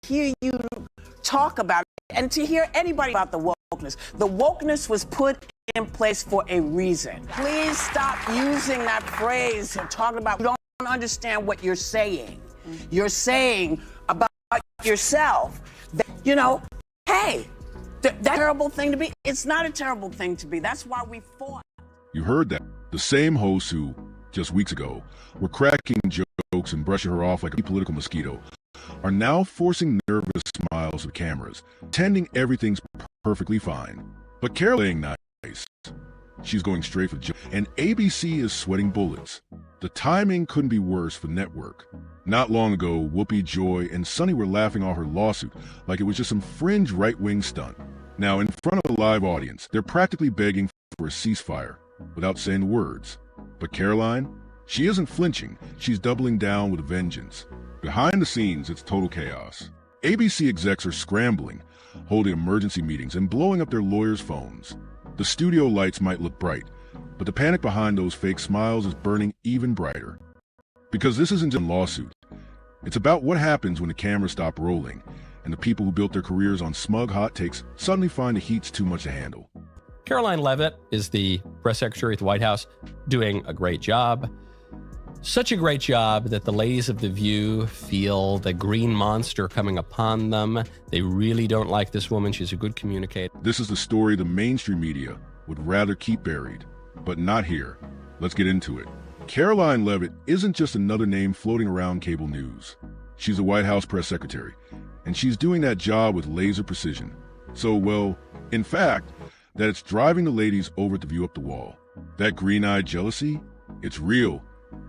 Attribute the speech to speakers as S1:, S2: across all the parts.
S1: hear you talk about it and to hear anybody about the wokeness. The wokeness was put in place for a reason. Please stop using that phrase and talking about you don't understand what you're saying. You're saying about yourself that, you know, hey, that's a terrible thing to be. It's not a terrible thing to be. That's why we fought.
S2: You heard that. The same hosts who, just weeks ago, were cracking jokes and brushing her off like a political mosquito are now forcing nervous smiles with cameras, pretending everything's perfectly fine. But Karoline nice. She's going straight for the joke, and ABC is sweating bullets. The timing couldn't be worse for the network. Not long ago, Whoopi, Joy, and Sunny were laughing off her lawsuit like it was just some fringe right-wing stunt. Now, in front of a live audience, they're practically begging for a ceasefire without saying the words. But Karoline, she isn't flinching. She's doubling down with a vengeance. Behind the scenes, it's total chaos. ABC execs are scrambling, holding emergency meetings and blowing up their lawyers' phones. The studio lights might look bright, but the panic behind those fake smiles is burning even brighter. Because this isn't just a lawsuit. It's about what happens when the cameras stop rolling and the people who built their careers on smug hot takes suddenly find the heat's too much to handle.
S3: Karoline Leavitt is the press secretary at the White House, doing a great job. Such a great job that the ladies of The View feel the green monster coming upon them. They really don't like this woman. She's a good communicator.
S2: This is the story the mainstream media would rather keep buried, but not here. Let's get into it. Karoline Leavitt isn't just another name floating around cable news. She's a White House press secretary, and she's doing that job with laser precision. So, well, in fact, that it's driving the ladies over at The View up the wall. That green-eyed jealousy, it's real.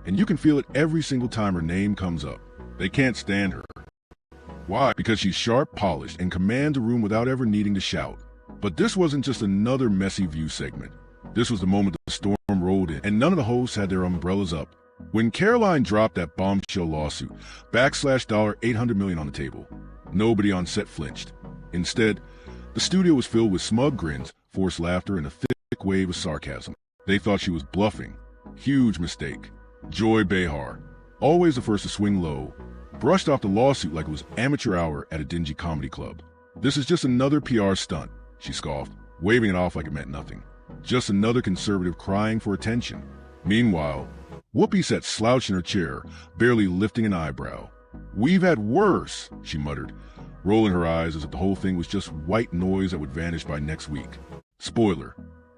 S2: And you can feel it every single time her name comes up. They can't stand her. Why? Because she's sharp, polished, and commands a room without ever needing to shout. But this wasn't just another messy View segment. This was the moment the storm rolled in, and none of the hosts had their umbrellas up. When Karoline dropped that bombshell lawsuit, $800 million on the table, nobody on set flinched. Instead, the studio was filled with smug grins, forced laughter, and a thick wave of sarcasm. They thought she was bluffing. Huge mistake. Joy Behar, always the first to swing low, brushed off the lawsuit like it was amateur hour at a dingy comedy club. This is just another PR stunt, she scoffed, waving it off like it meant nothing. Just another conservative crying for attention. Meanwhile, Whoopi sat slouched in her chair, barely lifting an eyebrow. "We've had worse," she muttered, rolling her eyes as if the whole thing was just white noise that would vanish by next week. Spoiler,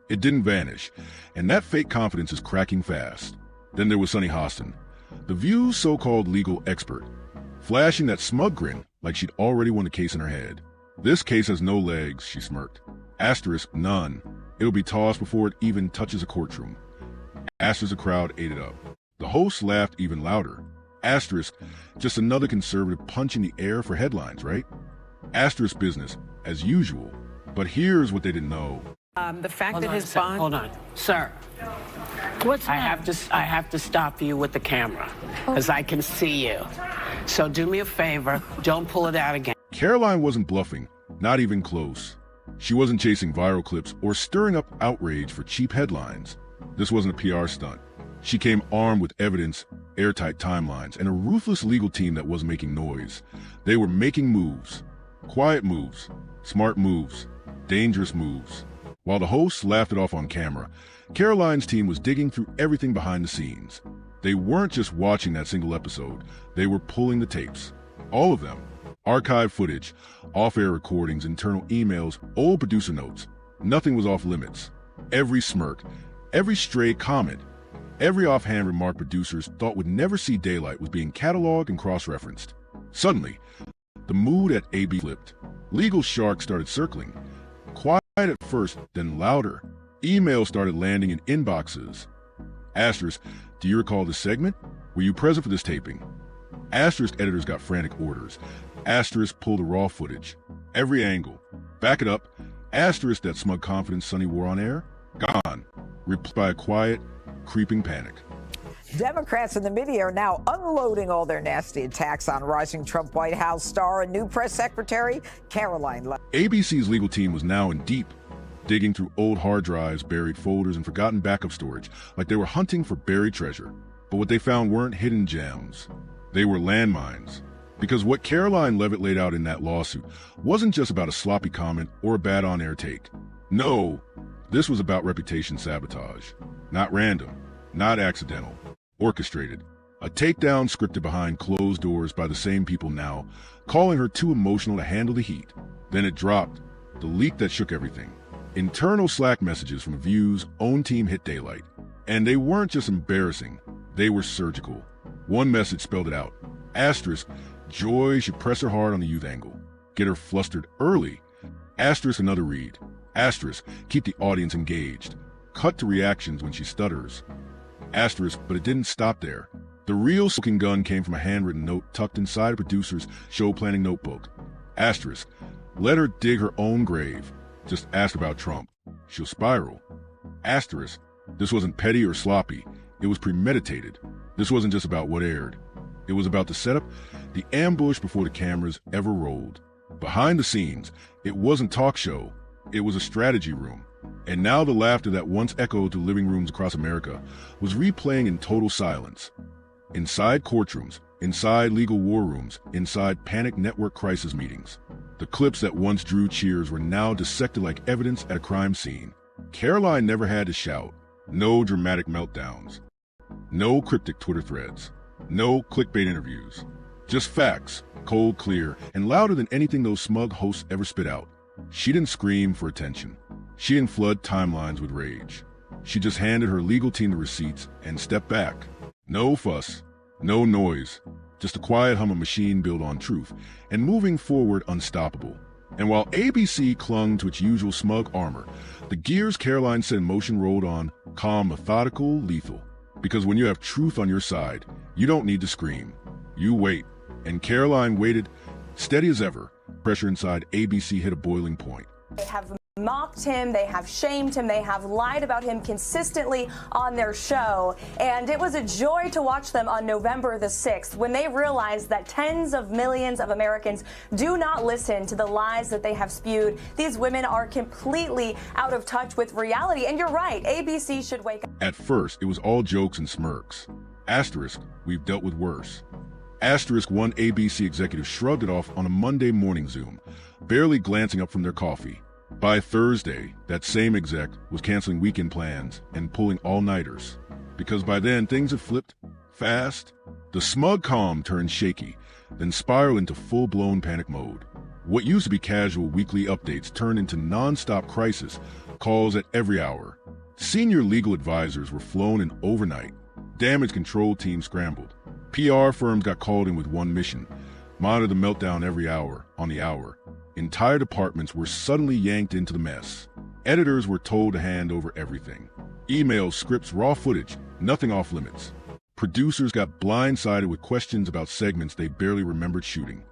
S2: it didn't vanish, and that fake confidence is cracking fast. Then there was Sunny Hostin, The View's so-called legal expert, flashing that smug grin like she'd already won the case in her head. "This case has no legs," she smirked. Asterisk, none. It'll be tossed before it even touches a courtroom. Asterisk, the crowd ate it up. The host laughed even louder. Asterisk, just another conservative punch in the air for headlines, right? Asterisk business, as usual. But here's what they didn't know.
S4: The fact that his bond...
S5: Hold on. Sir. I have to stop you with the camera, because I can see you. So do me a favor, don't pull it out again.
S2: Karoline wasn't bluffing, not even close. She wasn't chasing viral clips or stirring up outrage for cheap headlines. This wasn't a PR stunt. She came armed with evidence, airtight timelines, and a ruthless legal team that wasn't making noise. They were making moves. Quiet moves, smart moves, dangerous moves. While the hosts laughed it off on camera, Karoline's team was digging through everything behind the scenes. They weren't just watching that single episode, they were pulling the tapes. All of them. Archive footage, off-air recordings, internal emails, old producer notes. Nothing was off limits. Every smirk, every stray comment, every offhand remark producers thought would never see daylight was being cataloged and cross-referenced. Suddenly, the mood at AB flipped. Legal sharks started circling. Quiet at first, then louder. Emails started landing in inboxes. Asterisk, do you recall this segment? Were you present for this taping? Asterisk editors got frantic orders. Asterisk pulled the raw footage. Every angle. Back it up. Asterisk that smug confidence Sunny wore on air. Gone. Replaced by a quiet, creeping panic.
S4: Democrats and the media are now unloading all their nasty attacks on rising Trump White House star and new press secretary, Karoline Leavitt.
S2: ABC's legal team was now in deep, digging through old hard drives, buried folders, and forgotten backup storage, like they were hunting for buried treasure. But what they found weren't hidden gems. They were landmines. Because what Karoline Leavitt laid out in that lawsuit wasn't just about a sloppy comment or a bad on-air take. No, this was about reputation sabotage. Not random, not accidental, orchestrated. A takedown scripted behind closed doors by the same people now, calling her too emotional to handle the heat. Then it dropped, the leak that shook everything. Internal Slack messages from View's own team hit daylight. And they weren't just embarrassing, they were surgical. One message spelled it out. Asterisk, Joy should press her hard on the youth angle. Get her flustered early. Asterisk, another read. Asterisk, keep the audience engaged. Cut to reactions when she stutters. Asterisk, but it didn't stop there. The real smoking gun came from a handwritten note tucked inside a producer's show planning notebook. Asterisk, let her dig her own grave. Just ask about Trump. She'll spiral. Asterisk, this wasn't petty or sloppy. It was premeditated. This wasn't just about what aired. It was about the setup, the ambush before the cameras ever rolled. Behind the scenes, it wasn't talk show. It was a strategy room. And now the laughter that once echoed to living rooms across America was replaying in total silence. Inside courtrooms, inside legal war rooms, inside panic network crisis meetings. The clips that once drew cheers were now dissected like evidence at a crime scene. Karoline never had to shout. No dramatic meltdowns. No cryptic Twitter threads. No clickbait interviews. Just facts, cold, clear, and louder than anything those smug hosts ever spit out. She didn't scream for attention. She didn't flood timelines with rage. She just handed her legal team the receipts and stepped back. No fuss, no noise, just a quiet hum of machine built on truth, and moving forward unstoppable. And while ABC clung to its usual smug armor, the gears Karoline set in motion rolled on, calm, methodical, lethal. Because when you have truth on your side, you don't need to scream. You wait. And Karoline waited, steady as ever. Pressure inside ABC hit a boiling point.
S6: They have mocked him, they have shamed him, they have lied about him consistently on their show. And it was a joy to watch them on November the 6th when they realized that tens of millions of Americans do not listen to the lies that they have spewed. These women are completely out of touch with reality. And you're right, ABC should wake up.
S2: At first, it was all jokes and smirks. Asterisk, we've dealt with worse. Asterisk, one ABC executive shrugged it off on a Monday morning Zoom, barely glancing up from their coffee. By Thursday, that same exec was canceling weekend plans and pulling all-nighters. Because by then, things had flipped fast. The smug calm turned shaky, then spiraled into full-blown panic mode. What used to be casual weekly updates turned into non-stop crisis, calls at every hour. Senior legal advisors were flown in overnight. Damage control teams scrambled. PR firms got called in with one mission: monitor the meltdown every hour, on the hour. Entire departments were suddenly yanked into the mess. Editors were told to hand over everything. Emails, scripts, raw footage, nothing off limits. Producers got blindsided with questions about segments they barely remembered shooting.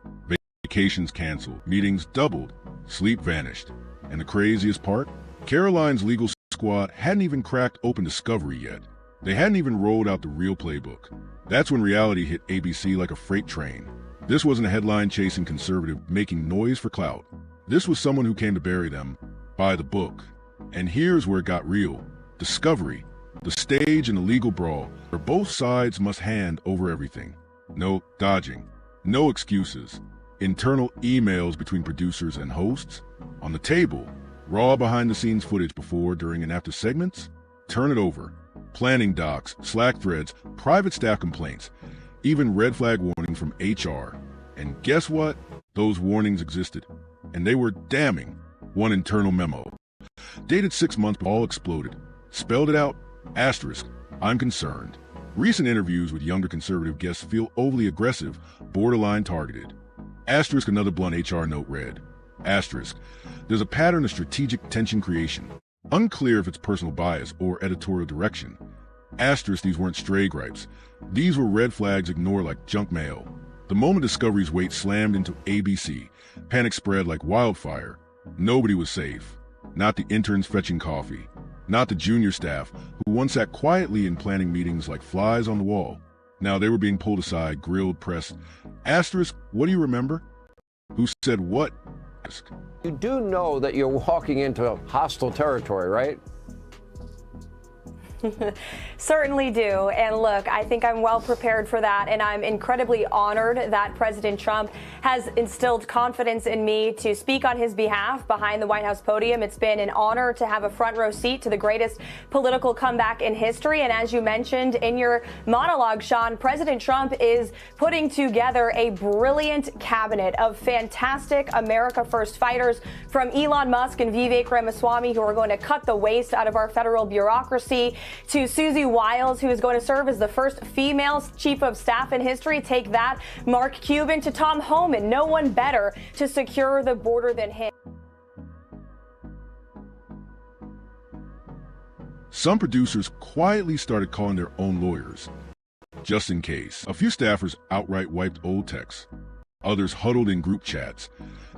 S2: Vacations canceled, meetings doubled, sleep vanished. And the craziest part? Karoline's legal squad hadn't even cracked open Discovery yet. They hadn't even rolled out the real playbook. That's when reality hit ABC like a freight train. This wasn't a headline-chasing conservative making noise for clout. This was someone who came to bury them by the book. And here's where it got real. Discovery, the stage and the legal brawl, where both sides must hand over everything. No dodging, no excuses. Internal emails between producers and hosts. On the table, raw behind-the-scenes footage before, during, and after segments. Turn it over. Planning docs, Slack threads, private staff complaints, even red flag warnings from HR. And guess what? Those warnings existed. And they were damning. One internal memo, dated 6 months, all exploded. Spelled it out, asterisk, I'm concerned. Recent interviews with younger conservative guests feel overly aggressive, borderline targeted. Asterisk, another blunt HR note read. Asterisk, there's a pattern of strategic tension creation. Unclear if it's personal bias or editorial direction. Asterisk, these weren't stray gripes. These were red flags ignored like junk mail. The moment Discovery's weight slammed into ABC, panic spread like wildfire. Nobody was safe. Not the interns fetching coffee. Not the junior staff, who once sat quietly in planning meetings like flies on the wall. Now they were being pulled aside, grilled, pressed. Asterisk, what do you remember? Who said what?
S7: You do know that you're walking into hostile territory, right?
S6: Certainly do. And look, I think I'm well prepared for that. And I'm incredibly honored that President Trump has instilled confidence in me to speak on his behalf behind the White House podium. It's been an honor to have a front row seat to the greatest political comeback in history. And as you mentioned in your monologue, Sean, President Trump is putting together a brilliant cabinet of fantastic America First fighters, from Elon Musk and Vivek Ramaswamy, who are going to cut the waste out of our federal bureaucracy, to Susie Wiles, who is going to serve as the first female chief of staff in history. Take that, Mark Cuban, to Tom Homan. No one better to secure the border than him.
S2: Some producers quietly started calling their own lawyers, just in case. A few staffers outright wiped old texts. Others huddled in group chats,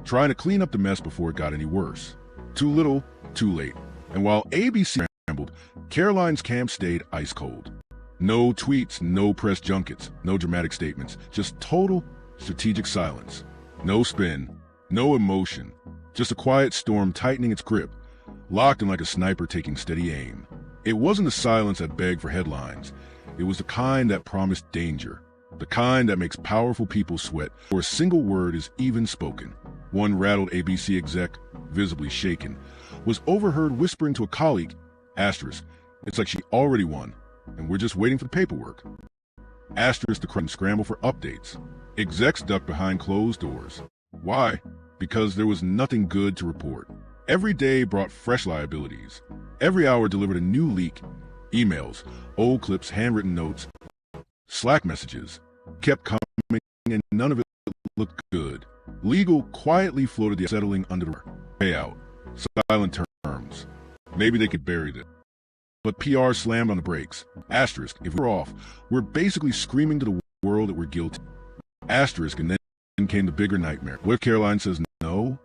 S2: trying to clean up the mess before it got any worse. Too little, too late. And while ABC scrambled, Karoline's camp stayed ice cold. No tweets, no press junkets, no dramatic statements, just total strategic silence. No spin, no emotion, just a quiet storm tightening its grip, locked in like a sniper taking steady aim. It wasn't the silence that begged for headlines. It was the kind that promised danger, the kind that makes powerful people sweat before a single word is even spoken. One rattled ABC exec, visibly shaken, was overheard whispering to a colleague, asterisk, it's like she already won, and we're just waiting for the paperwork. Asterisk, the crowd scrambled for updates. Execs ducked behind closed doors. Why? Because there was nothing good to report. Every day brought fresh liabilities. Every hour delivered a new leak. Emails, old clips, handwritten notes, Slack messages kept coming, and none of it looked good. Legal quietly floated the settling under the payout. Silent terms. Maybe they could bury it. But PR slammed on the brakes. Asterisk, if we're off, we're basically screaming to the world that we're guilty. Asterisk, and then came the bigger nightmare. What if Karoline says no?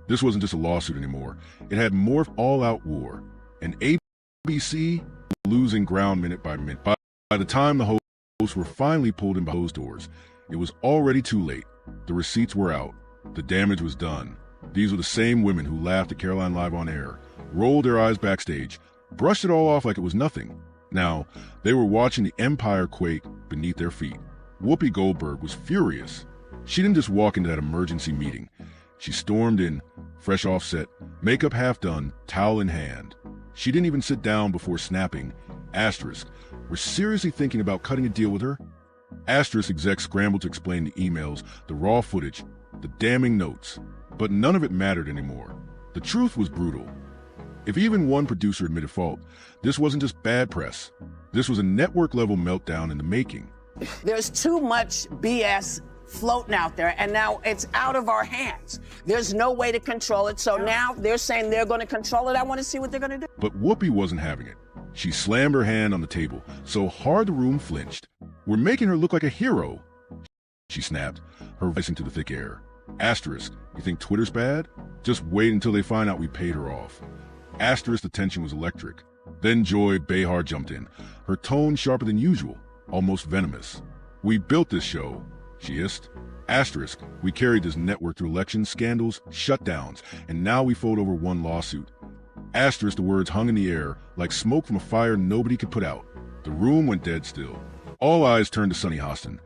S2: This wasn't just a lawsuit anymore. It had morphed all-out war. And ABC losing ground minute by minute. By the time the hosts were finally pulled in behind closed doors, it was already too late. The receipts were out. The damage was done. These were the same women who laughed at Karoline live on air, rolled their eyes backstage, brushed it all off like it was nothing. Now, they were watching the empire quake beneath their feet. Whoopi Goldberg was furious. She didn't just walk into that emergency meeting. She stormed in, fresh off set, makeup half done, towel in hand. She didn't even sit down before snapping, asterisk, we're seriously thinking about cutting a deal with her? Asterisk execs scrambled to explain the emails, the raw footage, the damning notes. But none of it mattered anymore. The truth was brutal. If even one producer admitted fault, this wasn't just bad press. This was a network-level meltdown in the making.
S1: There's too much BS floating out there, and now it's out of our hands. There's no way to control it, so now they're saying they're going to control it. I want to see what they're going to do.
S2: But Whoopi wasn't having it. She slammed her hand on the table so hard the room flinched. We're making her look like a hero, she snapped, her voice into the thick air. Asterisk, you think Twitter's bad? Just wait until they find out we paid her off. Asterisk, the tension was electric. Then Joy Behar jumped in, her tone sharper than usual, almost venomous. We built this show, she hissed. Asterisk, we carried this network through elections, scandals, shutdowns, and now we fold over one lawsuit. Asterisk, the words hung in the air like smoke from a fire nobody could put out. The room went dead still. All eyes turned to Sunny Hostin,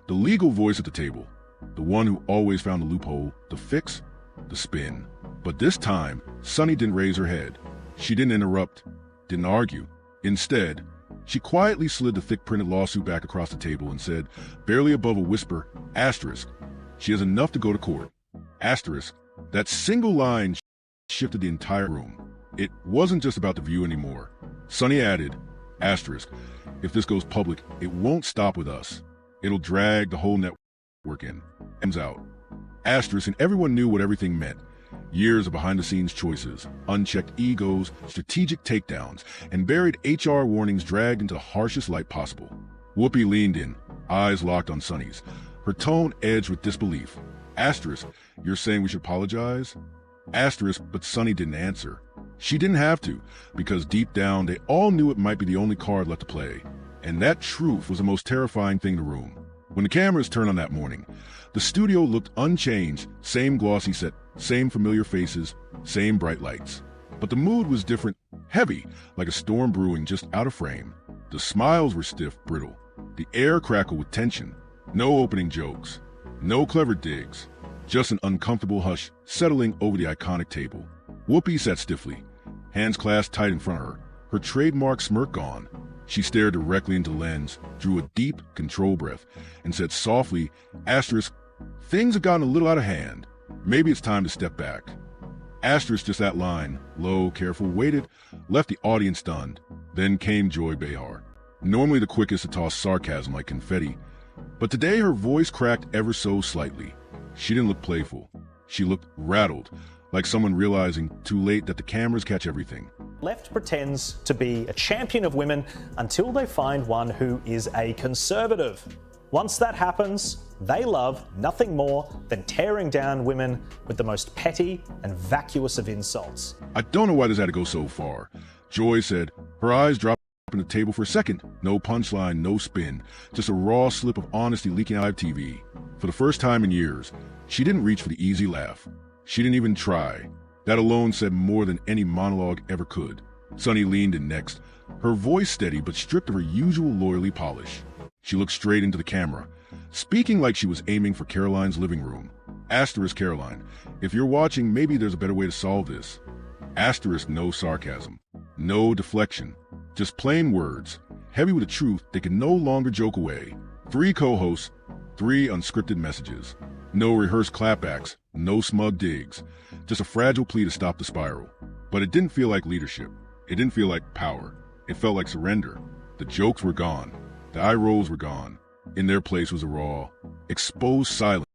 S2: the legal voice at the table, the one who always found the loophole, the fix, the spin. But this time, Sunny didn't raise her head. She didn't interrupt, didn't argue. Instead, she quietly slid the thick printed lawsuit back across the table and said, barely above a whisper, asterisk, she has enough to go to court. Asterisk, that single line shifted the entire room. It wasn't just about the View anymore. Sunny added, asterisk, if this goes public, it won't stop with us. It'll drag the whole network in. M's out. Asterisk, and everyone knew what everything meant. Years of behind-the-scenes choices, unchecked egos, strategic takedowns, and buried HR warnings dragged into the harshest light possible. Whoopi leaned in, eyes locked on Sunny's, her tone edged with disbelief. Asterisk, you're saying we should apologize? Asterisk, but Sunny didn't answer. She didn't have to, because deep down they all knew it might be the only card left to play. And that truth was the most terrifying thing in the room. When the cameras turned on that morning, the studio looked unchanged, same glossy set, same familiar faces, same bright lights. But the mood was different heavy, like a storm brewing just out of frame. The smiles were stiff, brittle. The air crackled with tension. No opening jokes. No clever digs. Just an uncomfortable hush settling over the iconic table. Whoopi sat stiffly, hands clasped tight in front of her, her trademark smirk gone. She stared directly into the lens, drew a deep, controlled breath, and said softly, asterisk, things have gotten a little out of hand. Maybe it's time to step back. Asterisk, just that line, low, careful, waited, left the audience stunned. Then came Joy Behar, normally the quickest to toss sarcasm like confetti, but today her voice cracked ever so slightly. She didn't look playful. She looked rattled, like someone realizing too late that the cameras catch everything.
S7: Left pretends to be a champion of women until they find one who is a conservative. Once that happens, they love nothing more than tearing down women with the most petty and vacuous of insults.
S2: I don't know why this had to go so far. Joy said, her eyes dropped on the table for a second. No punchline, no spin, just a raw slip of honesty leaking out of TV. For the first time in years, she didn't reach for the easy laugh. She didn't even try. That alone said more than any monologue ever could. Sunny leaned in next, her voice steady but stripped of her usual lawyerly polish. She looked straight into the camera, speaking like she was aiming for Karoline's living room. Asterisk, Karoline, if you're watching, maybe there's a better way to solve this. Asterisk, no sarcasm, no deflection, just plain words, heavy with a truth they can no longer joke away. 3 co-hosts, 3 unscripted messages. No rehearsed clapbacks, no smug digs, just a fragile plea to stop the spiral. But it didn't feel like leadership. It didn't feel like power. It felt like surrender. The jokes were gone. The eye rolls were gone. In their place was a raw, exposed silence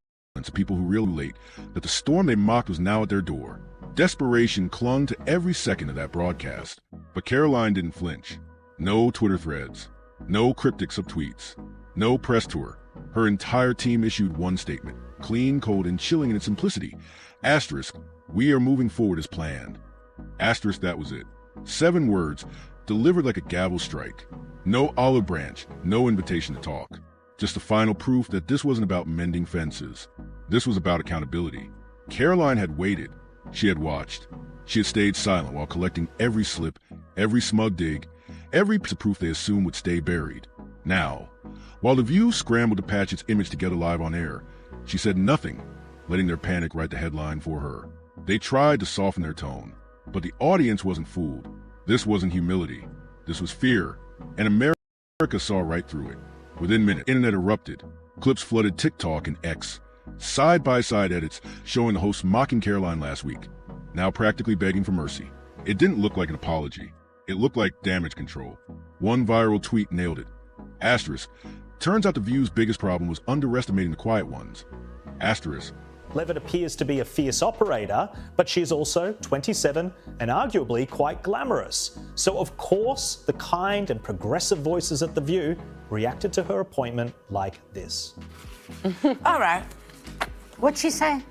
S2: to people who really relate that the storm they mocked was now at their door. Desperation clung to every second of that broadcast. But Karoline didn't flinch. No Twitter threads. No cryptic subtweets. No press tour. Her entire team issued one statement, clean, cold, and chilling in its simplicity. Asterisk, we are moving forward as planned. Asterisk, that was it. 7 words, delivered like a gavel strike. No olive branch, no invitation to talk. Just the final proof that this wasn't about mending fences. This was about accountability. Karoline had waited. She had watched. She had stayed silent while collecting every slip, every smug dig, every piece of proof they assumed would stay buried. Now, while The View scrambled to patch its image together live on air, she said nothing, letting their panic write the headline for her. They tried to soften their tone, but the audience wasn't fooled. This wasn't humility. This was fear, and America saw right through it. Within minutes, the internet erupted. Clips flooded TikTok and X. Side-by-side edits showing the host mocking Karoline last week, now practically begging for mercy. It didn't look like an apology. It looked like damage control. One viral tweet nailed it. Asterisk, turns out The View's biggest problem was underestimating the quiet ones. Asterisk.
S7: Leavitt appears to be a fierce operator, but she's also 27 and arguably quite glamorous. So of course, the kind and progressive voices at The View reacted to her appointment like this.
S5: All right.
S8: What'd she say?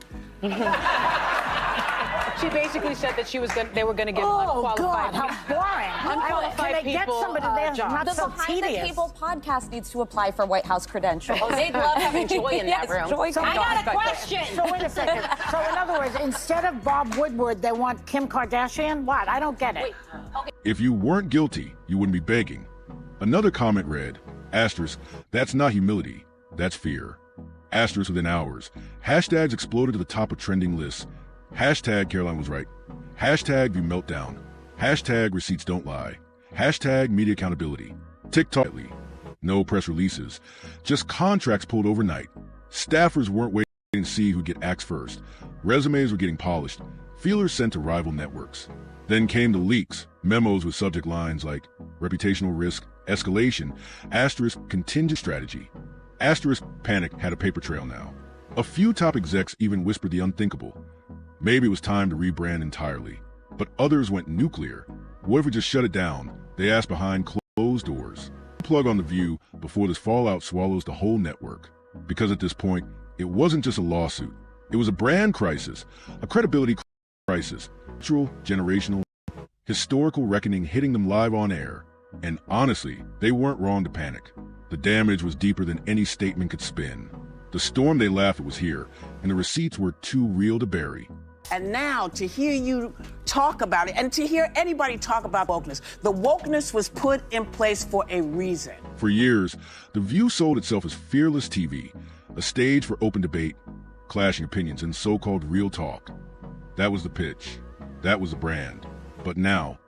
S9: She basically said that they were going to give unqualified
S8: God, how boring.
S9: unqualified
S8: Can they get
S9: people
S8: somebody there not
S6: The
S8: so
S6: Behind the
S8: tedious?
S6: Table podcast needs to apply for White House credentials.
S9: Oh, they'd love having Joy in that room.
S8: I
S9: got a question.
S8: So wait a second. So in other words, instead of Bob Woodward, they want Kim Kardashian? What? I don't get it.
S9: Wait, okay.
S2: If you weren't guilty, you wouldn't be begging. Another comment read, asterisk, that's not humility, that's fear. Asterisk within hours. Hashtags exploded to the top of trending lists. Hashtag Karoline was right. Hashtag View Meltdown. Hashtag Receipts Don't Lie. Hashtag Media Accountability. TikTok. No press releases. Just contracts pulled overnight. Staffers weren't waiting to see who'd get axed first. Resumes were getting polished. Feelers sent to rival networks. Then came the leaks. Memos with subject lines like reputational risk, escalation, asterisk contingent strategy. Asterisk panic had a paper trail now. A few top execs even whispered the unthinkable. Maybe it was time to rebrand entirely. But others went nuclear. What if we just shut it down? They asked behind closed doors. Plug on The View before this fallout swallows the whole network. Because at this point, it wasn't just a lawsuit. It was a brand crisis, a credibility crisis, cultural, generational, historical reckoning hitting them live on air. And honestly, they weren't wrong to panic. The damage was deeper than any statement could spin. The storm they laughed at was here, and the receipts were too real to bury.
S1: And now to hear you talk about it and to hear anybody talk about wokeness, the wokeness was put in place for a reason.
S2: For years, The View sold itself as fearless TV, a stage for open debate, clashing opinions, and so-called real talk. That was the pitch. That was the brand. But now,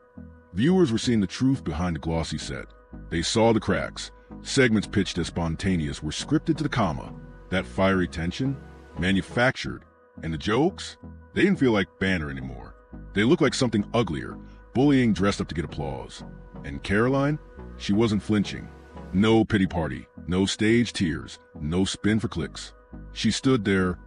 S2: viewers were seeing the truth behind the glossy set. They saw the cracks. Segments pitched as spontaneous were scripted to the comma. That fiery tension, manufactured. And the jokes? They didn't feel like banter anymore. They looked like something uglier, bullying dressed up to get applause. And Karoline? She wasn't flinching. No pity party, no stage tears, no spin for clicks. She stood there,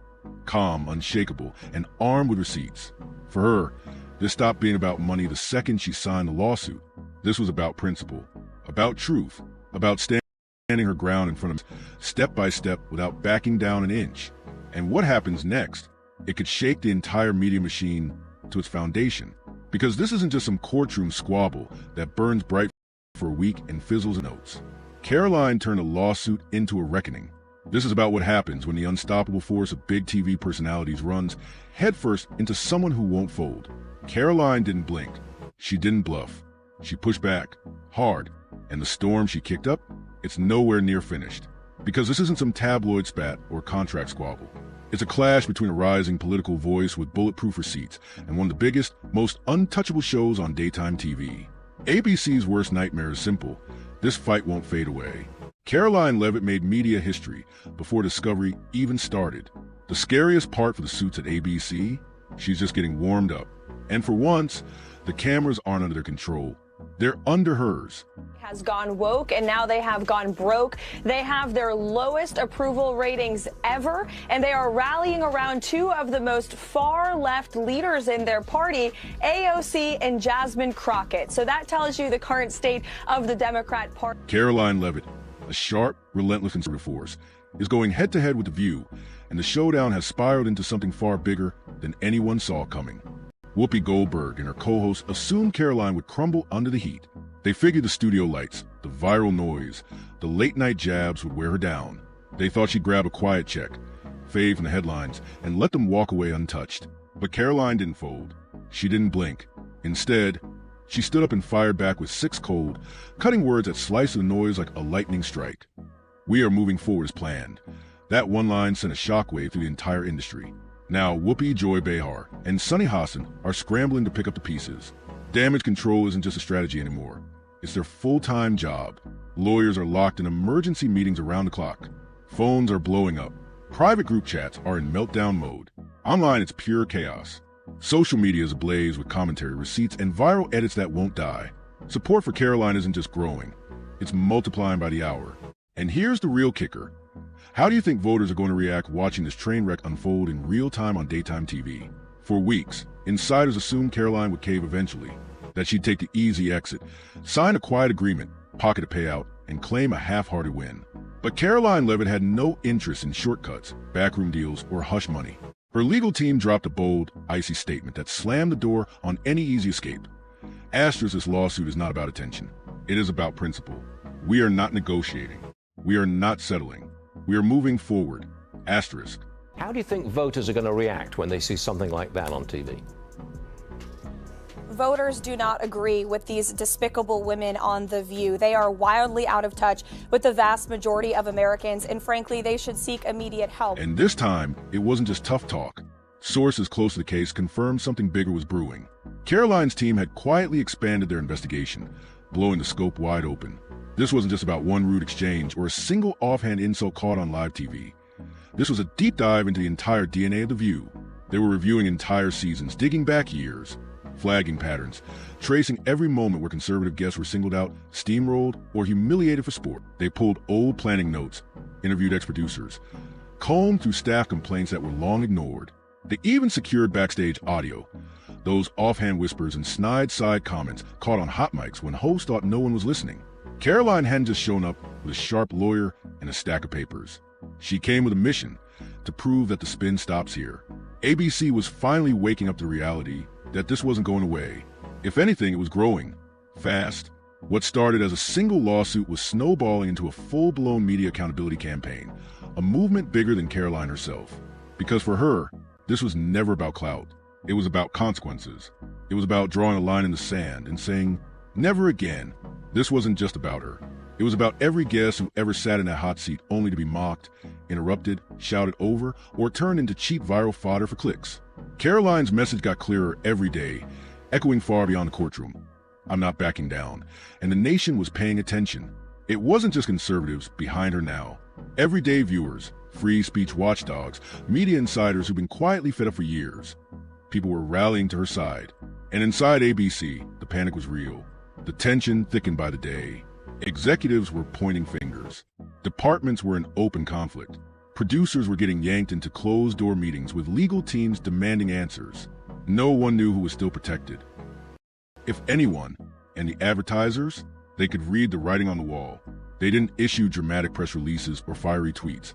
S2: calm, unshakable, and armed with receipts. For her, this stopped being about money the second she signed the lawsuit. This was about principle, about truth, about standing her ground in front of him, step by step, without backing down an inch. And what happens next? It could shake the entire media machine to its foundation. Because this isn't just some courtroom squabble that burns bright for a week and fizzles in notes. Karoline turned a lawsuit into a reckoning. This is about what happens when the unstoppable force of big TV personalities runs headfirst into someone who won't fold. Karoline didn't blink. She didn't bluff. She pushed back, hard, and the storm she kicked up, it's nowhere near finished. Because this isn't some tabloid spat or contract squabble. It's a clash between a rising political voice with bulletproof receipts and one of the biggest, most untouchable shows on daytime TV. ABC's worst nightmare is simple. This fight won't fade away. Karoline Leavitt made media history before Discovery even started. The scariest part for the suits at ABC? She's just getting warmed up. And for once, the cameras aren't under their control. They're under hers.
S6: Has gone woke and now they have gone broke. They have their lowest approval ratings ever, and they are rallying around two of the most far left leaders in their party, AOC and Jasmine Crockett. So that tells you the current state of the Democrat Party.
S2: Karoline Leavitt, a sharp, relentless conservative force, is going head-to-head with The View, and the showdown has spiraled into something far bigger than anyone saw coming. Whoopi Goldberg and her co-hosts assumed Karoline would crumble under the heat. They figured the studio lights, the viral noise, the late-night jabs would wear her down. They thought she'd grab a quiet check, fade from the headlines, and let them walk away untouched. But Karoline didn't fold. She didn't blink. Instead, she stood up and fired back with six cold, cutting words that sliced the noise like a lightning strike. "We are moving forward as planned." That one line sent a shockwave through the entire industry. Now, Whoopi Joy Behar and Sunny Hassan are scrambling to pick up the pieces. Damage control isn't just a strategy anymore. It's their full-time job. Lawyers are locked in emergency meetings around the clock. Phones are blowing up. Private group chats are in meltdown mode. Online, it's pure chaos. Social media is ablaze with commentary, receipts, and viral edits that won't die. Support for Karoline isn't just growing. It's multiplying by the hour. And here's the real kicker. How do you think voters are going to react watching this train wreck unfold in real time on daytime TV? For weeks, insiders assumed Karoline would cave eventually, that she'd take the easy exit, sign a quiet agreement, pocket a payout, and claim a half-hearted win. But Karoline Leavitt had no interest in shortcuts, backroom deals, or hush money. Her legal team dropped a bold, icy statement that slammed the door on any easy escape. Asterisk, this lawsuit is not about attention. It is about principle. We are not negotiating. We are not settling. We are moving forward. Asterisk.
S10: How do you think voters are going to react when they see something like that on TV?
S6: Voters do not agree with these despicable women on The View. They are wildly out of touch with the vast majority of Americans, and frankly, they should seek immediate help.
S2: And this time, it wasn't just tough talk. Sources close to the case confirmed something bigger was brewing. Karoline's team had quietly expanded their investigation, blowing the scope wide open. This wasn't just about one rude exchange or a single offhand insult caught on live TV. This was a deep dive into the entire DNA of The View. They were reviewing entire seasons, digging back years, flagging patterns, tracing every moment where conservative guests were singled out, steamrolled, or humiliated for sport. They pulled old planning notes, interviewed ex-producers, combed through staff complaints that were long ignored. They even secured backstage audio, those offhand whispers and snide side comments caught on hot mics when hosts thought no one was listening. Karoline hadn't just shown up with a sharp lawyer and a stack of papers. She came with a mission to prove that the spin stops here. ABC was finally waking up to reality that this wasn't going away. If anything, it was growing. Fast. What started as a single lawsuit was snowballing into a full-blown media accountability campaign, a movement bigger than Karoline herself. Because for her, this was never about clout. It was about consequences. It was about drawing a line in the sand and saying, never again. This wasn't just about her. It was about every guest who ever sat in that hot seat only to be mocked, interrupted, shouted over, or turned into cheap viral fodder for clicks. Karoline's message got clearer every day, echoing far beyond the courtroom. I'm not backing down. And the nation was paying attention. It wasn't just conservatives behind her now. Everyday viewers, free speech watchdogs, media insiders who've been quietly fed up for years. People were rallying to her side. And inside ABC, the panic was real. The tension thickened by the day. Executives were pointing fingers. Departments were in open conflict. Producers were getting yanked into closed-door meetings with legal teams demanding answers. No one knew who was still protected. If anyone, and the advertisers, they could read the writing on the wall. They didn't issue dramatic press releases or fiery tweets.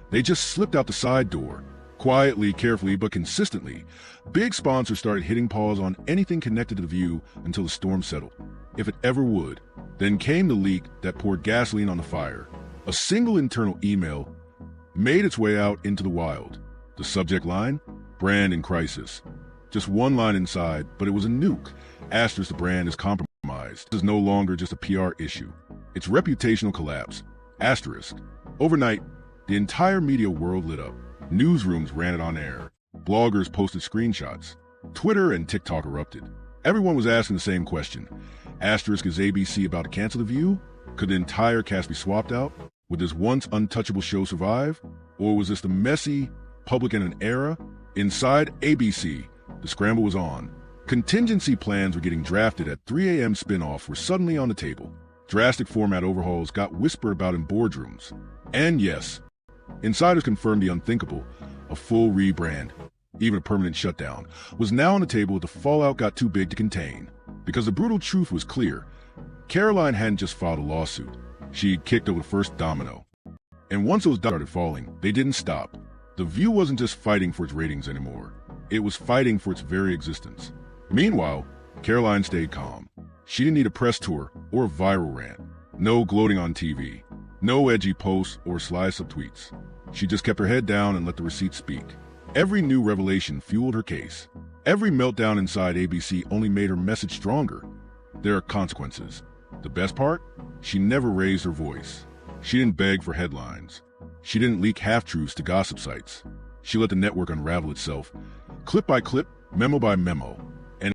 S2: They just slipped out the side door. Quietly, carefully, but consistently, big sponsors started hitting pause on anything connected to The View until the storm settled, if it ever would. Then came the leak that poured gasoline on the fire. A single internal email made its way out into the wild. The subject line? Brand in crisis. Just one line inside, but it was a nuke. Asterisk, the brand is compromised. This is no longer just a PR issue. It's reputational collapse. Asterisk. Overnight, the entire media world lit up. Newsrooms ran it on air. Bloggers posted screenshots. Twitter and TikTok erupted. Everyone was asking the same question. Asterisk, is ABC about to cancel The View? Could the entire cast be swapped out? Would this once untouchable show survive? Or was this the messy, public in an era? Inside ABC, the scramble was on. Contingency plans were getting drafted at 3 a.m. spinoffs were suddenly on the table. Drastic format overhauls got whispered about in boardrooms. And yes, insiders confirmed the unthinkable. A full rebrand, even a permanent shutdown, was now on the table if the fallout got too big to contain. Because the brutal truth was clear. Karoline hadn't just filed a lawsuit. She'd kicked over the first domino. And once those dominoes started falling, they didn't stop. The View wasn't just fighting for its ratings anymore. It was fighting for its very existence. Meanwhile, Karoline stayed calm. She didn't need a press tour or a viral rant. No gloating on TV. No edgy posts or sly subtweets. She just kept her head down and let the receipts speak. Every new revelation fueled her case. Every meltdown inside ABC only made her message stronger. There are consequences. The best part? She never raised her voice. She didn't beg for headlines. She didn't leak half-truths to gossip sites. She let the network unravel itself, clip by clip, memo by memo.